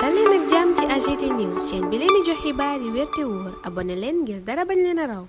dal leen ak jàmm ci AGT News chaîne bi leen di jox xibaar yi wér te wóor abonné leen ngir dara bañ leen a raw.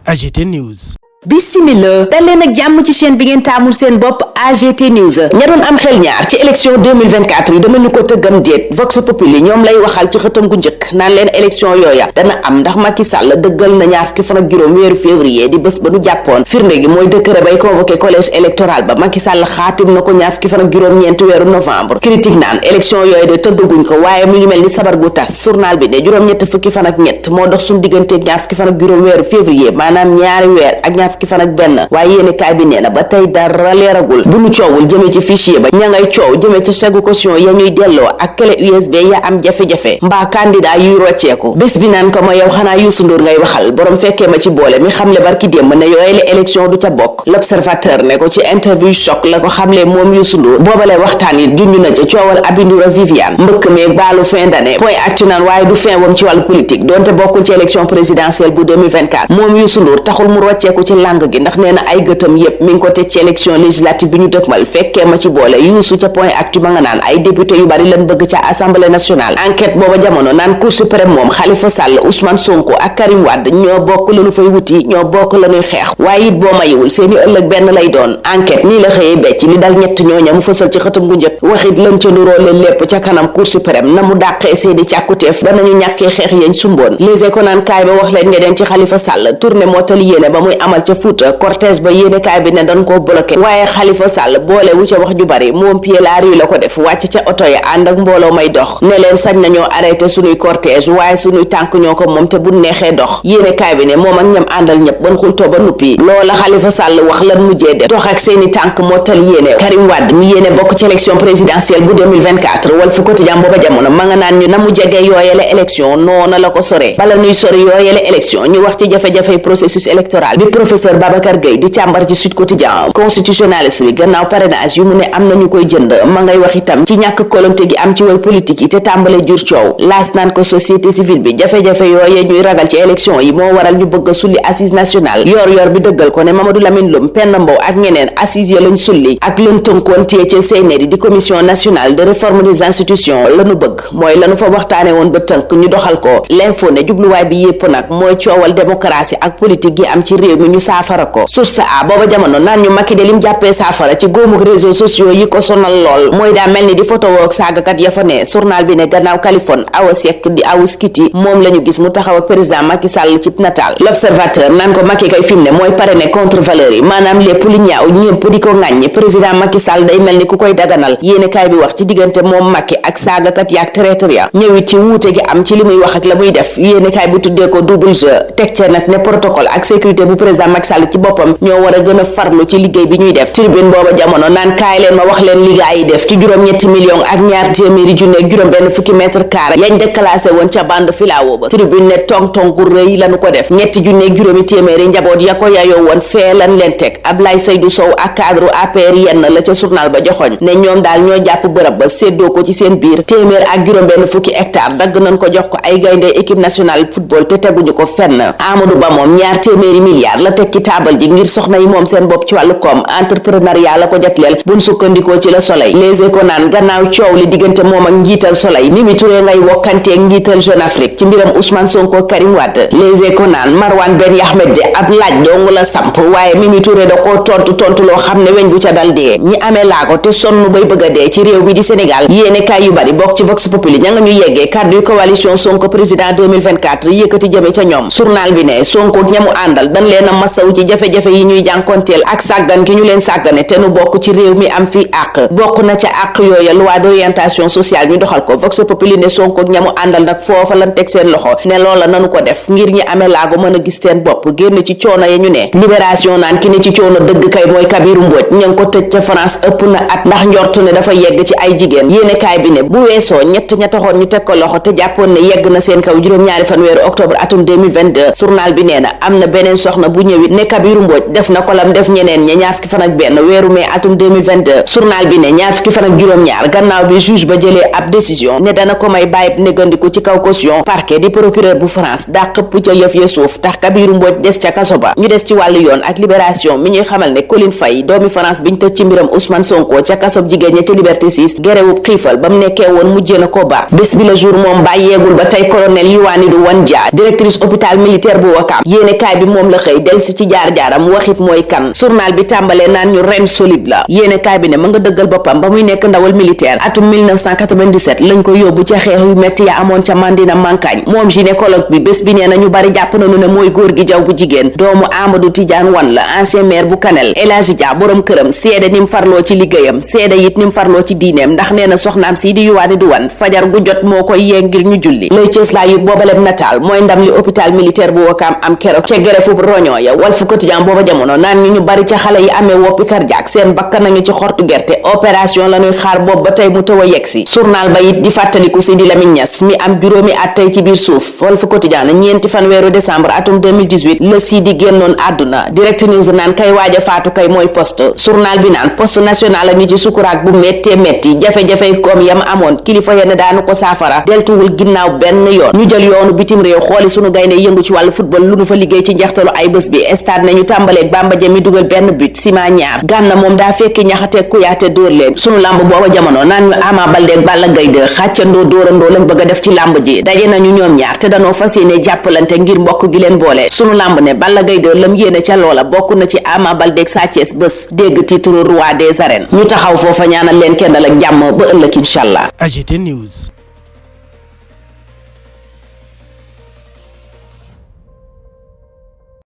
AGT News. Bismillah dal leen ak jàmm ci chaîne bi ngeen taamul seen bopp AGT News. ña doon am xel ñaar ci élection 2024 yi dama ñu ko tëggam déet Vox Populi ñoom lay waxal ci xëtam gu njëkk naan leen élection yooya dana am ndax Macky Sall dëggal na ñaar fukki fan ak juróom weeru février di bés ba nu jàppoon firnde gi mooy décret bay convoqué collège électoral ba Macky Sall xaatim na ko ñaar fukki fan ak juróom ñeenti weeru novembre. critique naan élection yooyu de tëggaguñ ko waaye mu ngi mel ni sabar gu tas journal bi de juróom-ñetti fukki fan ak ñett moo dox suñu digganteeg ñaar fukki fan ak juróom weeru février maanaam ñaari weer ak ñaar fukki fan ak benn waaye yéene kaay bi nee na ba tey dara leeragul bu nu coowul jëmee ci fichier ba ña ngay coow jëmee ci chèque caution ya ñuy delloo ak clé USB ya am jafe-jafe mbaa candidat yuy rocceeku bés bi naan ko ma yow xanaa Youssou Ndour ngay waxal borom fekkee ma ci boole mi xamle barki démb ne yooyu la élection du ca bokk l'observateur ne ko ci interview choc la ko xamle moom Youssou Ndour boobale waxtaan yi junj na ca coowal Aby Ndour ak Viviane mbëkk meeg baalu fin d'année point actu naan waaye du fin wam ci wàllu politique donte bokkul ci élection présidentielle bu 2024 moom Youssou Ndour taxul mu rocceeku ci làng gi ndax nee na ay gëtam yépp mi ngi ko teg ci élection législative bi ñu dëkkmal fekkee ma ci boole Youssou ca point actu ma nga naan ay député yu bari lan bëgg ca assemblée nationale enquête booba jamono naan cour suprême moom Khalifa Sall Ousmane Sonko ak Karim Wade ñoo bokk lañu fay wuti ñoo bokk lañuy xeex waaye it boo mayiwul seeni ëllëg benn lay doon enquête nii la xëyee becc li dal ñett ñooña mu fësal ci xëtam gu njëkk waxit lan ca nuróole lépp ca kanam cour suprême na mu dàqee seeni càkkuteef ba nañu ñàkkee xeex yañ sumboon les éconan kaay ba wax leen ngeen ci Khalifa Sall tournée mottali yéene ba muy amal ca Fouta cortège ba yéene kaay bi ne dañ koo bloqué waaye Khalifa Sall boole wu ca wax ju bari moom pied la rue la ko def wàcc ca oto ya ànd ak mbooloo may dox ne leen sañ nañoo arrêté suñuy cortège waaye suñuy tànk ñoo ko moom te bu neexee dox yéene kaay bi ne moom ak ñam àndal ñëpp ban xultoo ba nuppi loola Khalifa Sall wax lan mujjee def dox ak seeni tànk mottal yéene Karim Wade mi yéene bokk ci élection présidentielle bu 2024 Walf Quotidien booba jamono ma nga naan ñu na mu jege yooyele élection noona la ko sore bala nuy sori yooyele élection ñu wax ci jafe-jafey processus électoral bi professeur Babacar Gueye di càmbar ci Sud Quotidien constitutionnaliste bi gannaaw parrainage yu mu ne am na ñu koy jënd ma ngay wax itam ci ñàkk kolonte gi am ci way politique yi te tàmbale jur coow laas naan ko société civile bi jafe-jafe yooyee ñuy ragal ci élection yi moo waral ñu bëgg a sulli assise nationale yor bi dëggal ko ne Mamadou Lamine Loum Penda Mbow ak ñeneen assise ya lañ sulli ak lën tënkoon téye ca CNRI di commission nationale de réforme des institutions lanu bëgg mooy lanu fa waxtaane woon ba tënk ñu doxal ko l'info ne jubluwaay bi yépp nag mooy coowal démocratie ak politique gi am ci réew mi ñu saafara ko source a booba jamono naan ñu Macky de lim jàppee saafara ci góomuk réseaux sociaux yi ko sonal lool mooy daa mel ni di photo woog saagakat ya fa ne journal bi ne gannaaw Kaliphone Awa Seck di Awus Kiti moom la ñu gis mu taxaw ak président Macky Sall ci nataal l'observateur naan ko Macky kay fi mu ne mooy parrainé contre valeur yi maanaam lépp lu ñaaw ñëpp di ko ŋàññi président Macky Sall day mel ni ku koy daganal yéene kaay bi wax ci diggante moom Macky ak saagakat yaak traître ya ñëwit ci wuute gi am ci li muy wax ak la muy def yéene kaay bi tuddee ko double jeu teg ca nag ne protocole ak sécurité bu président Macky Sall ci boppam ñoo war a gën a farlu ci liggéey bi ñuy def tribune booba jamono naan kaay leen ma wax leen li gaa yi def ci juróom-ñetti millions ak ñaar téeméeri junne ak juróom benn fukki mètre carré yañ déclassé woon ca bande filao ba tribune ne tong-tong gu rëy lañu ko def ñetti junne ak juróomi téeméeri njaboot ya ko yayoo woon fee lan leen teg Ablaye Seydou Sow ak cadre APR yenn la ca journal ba joxoñ ne ñoom daal ñoo jàpp bërëb ba séddoo ko ci seen biir téeméer ak juróom benn fukki hectare dagg nañ ko jox ko ay gaynde équipe nationale football te teguñu ko fenn Amadou Ba moom ñaar téeméeri milliards la teg ci taabal ji ngir soxna yi moom seen bopp ci wàllu koom entrepreneuriat la ko jagleel buñ sukkandikoo ci Le Soleil les échos naan gannaaw coow li diggante moom ak njiital Soleil Mimi Touré ngay wokkanteeg njiital Jeune Afrique ci mbiram Ousmane Sonko Karim Wade les échos naan Marwan Ben Yahmed de ab laaj dong la samp waaye Mimi Touré da koo tontu loo xam ne weñ bu ca dal dee ñi amee laago te sonn bay bëgg a dee ci réew bi di Sénégal yéene kaay yu bari bokk ci Vox Populi ña nga ñu yeggee kàddu yu coalition Sonko président 2024 yëkkati jëme ca ñoom journal bi ne Sonko ak ñamu àndal dañ leen a masaw ci jafe-jafe yi ñuy jànkonteel ak sàggan gi ñu leen sàggane te nu bokk ci réew mi am fi àq bokk na ca àq yooya loi d'orientation sociale ñu doxal ko Vox Populi ne Sonko ak ñamu àndal nag foofa lan teg seen loxo ne loola nanu ko def ngir ñi amee laago mën a gis seen bopp génn ci coono ya ñu ne libération naan ki ne ci coono dëgg kay mooy Kabiru Mbodj ña ngi ko tëj ca France ëpp na at ndax njortu ne dafa yegg ci ay jigéen yéene kaay bi ne bu weesoo ñett ña taxoon ñu teg ko loxo te jàppoon ne yegg na seen kaw juróom-ñaari fan weeru octobre atum 2022 journal bi nee na am na beneen soxna bu ñëwit wi ne Kabirou Mbodj def na ko lam def ñeneen ña ñaar fukki fan ak benn weeru mai atum 2022 journal bi ne ñaar fukki fan ak juróom-ñaar gannaaw bi juge ba jëlee ab décision ne dana ko may bàyyib négandiku ci kaw caution parquet di procureur bu France daa xëpp ca yëf ya suuf tax Kabirou Mbodj des ca kaso ba. ñu des ci wàllu yoon ak libération mi ñuy xamal ne Colline Faye doomi France biñ tëj ci mbiram Ousmane Sonko ca kasob jigéen ña ca Liberté 6 gerewub xiifal ba mu nekkee woon mujjee na ko ba bés bi la jour moom bàyyeegul ba tey colonel Youanidou Wanja directrice hôpital militaire bu Ouakam yéene kaay bi moom la xëy del si ci jaar-jaaram waxit mooy kan journal bi tàmbalee naan ñu ren solide la yéene kaay bi ne ma nga dëggal boppam ba muy nekk ndawal militaire atum 1997 lañ ko yóbbu ca xeex yu metti ya amoon ca Mandina Mankagne moom gynécologue bi bés bi nee na ñu bari jàpp nañu ne mooy góor gi jaw bu jigéen doomu Amadou Tidiane Wan la ancien maire bu Kanel El Hadji Dia borom këram seede ni mu farloo ci liggéeyam seede it ni mu farloo ci diineem ndax nee na soxnaam si di Youanidou Wan fajar gu jot moo koy yee ngir ñu julli lay cëslaa yu boobaleb nataal mooy ndam li hôpital militaire bu Ouakam am keroog ca greffu roñoo ya Walf Quotidien booba jamono naan ñu bari ca xale yi amee woppi cardiaque seen bakkan a ngi ci xortu gerte opération la ñuy xaar boobu ba tey mu taw a yegsi journal ba it di fàttaliku si di Lamine Niass mi am juróomi at tey ci biir suuf Walf Quotidien ñeenti fan weeru décembre atum 2018 la si di génnoon àdduna Direct News naan kay waaja faatu kay mooy poste journal bi naan poste national a ngi ci sukuraak bu méttee métti jafe-jafey koom yam amoon kilifa yenn daanu ko saafara deltuwul ginnaaw benn yoon ñu jël yoonu bitim réew xooli sunu gaynde yëngu ci wàllu football lu nu fa liggéey ci njeextalu ay bés bi stade nañu tàmbaleeg Bamba Dieng mi dugal benn but Sima ñaar Gana moom daa fekki ñaxateeg Kouyaté dóor leen sunu lamb booba jamono naan ñu Ama Baldé ak Balla Gaye 2 xàccandoo dóorandoo lañ bëgg a def ci lamb ji daje nañu ñoom ñaar te danoo fas yéene jàppalante ngir mbokk gi leen boole sunu lamb ne Balla Gaye 2 lam yéene ca loola bokk na ci Ama Baldé ak Sa Thiès bés dégg titre roi des arènes ñu taxaw foofa ñaanal leen kendal ak jàmm ba ëllëg inshallah. AGT News.